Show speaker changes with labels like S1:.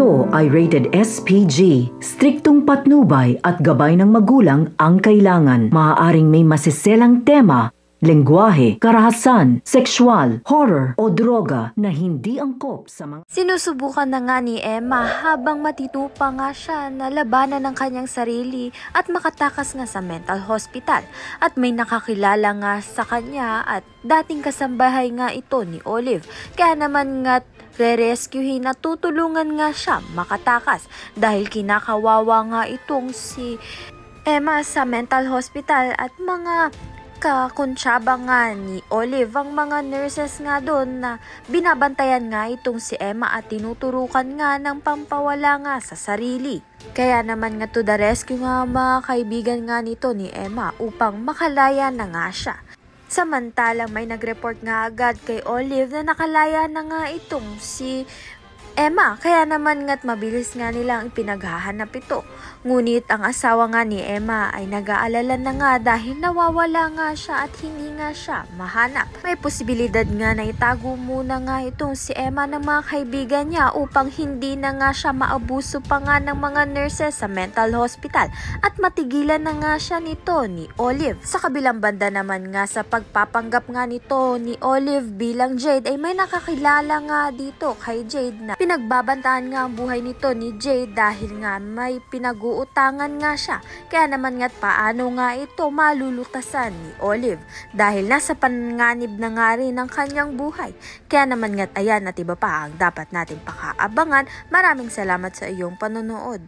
S1: Ito ay rated SPG. Striktong patnubay at gabay ng magulang ang kailangan. Maaaring may masiselang tema, lengguwahe, karahasan, sexual, horror o droga na hindi angkop sa mga...
S2: Sinusubukan na nga ni Emma habang matitupa nga siya na labanan ng kanyang sarili at makatakas nga sa mental hospital. At may nakakilala nga sa kanya at dating kasambahay nga ito ni Olive. Kaya naman nga re-rescuehin at tutulungan nga siya makatakas dahil kinakawawa nga itong si Emma sa mental hospital at mga kakuntsaba nga ni Olive ang mga nurses nga doon na binabantayan nga itong si Emma at tinuturukan nga ng pampawala nga sa sarili. Kaya naman nga to the rescue nga mga kaibigan nga nito ni Emma upang makalaya na nga siya. Samantalang may nag-report nga agad kay Olive na nakalaya na nga itong si Emma, kaya naman nga't mabilis nga nilang ipinaghahanap ito. Ngunit ang asawa nga ni Emma ay nag-aalala na nga dahil nawawala nga siya at hindi nga siya mahanap. May posibilidad nga na itago muna nga itong si Emma ng mga kaibigan niya upang hindi na nga siya maabuso pa nga ng mga nurses sa mental hospital at matigilan na nga siya nito ni Olive. Sa kabilang banda naman nga sa pagpapanggap nga nito ni Olive bilang Jade ay may nakakilala nga dito kay Jade na pinagbabantaan nga ang buhay nito ni Jade dahil nga may pinag-uutangan nga siya. Kaya naman nga't paano nga ito malulutasan ni Olive dahil nasa panganib na nga rin ang kanyang buhay. Kaya naman nga't ayan at iba pa ang dapat natin pakaabangan. Maraming salamat sa iyong panonood.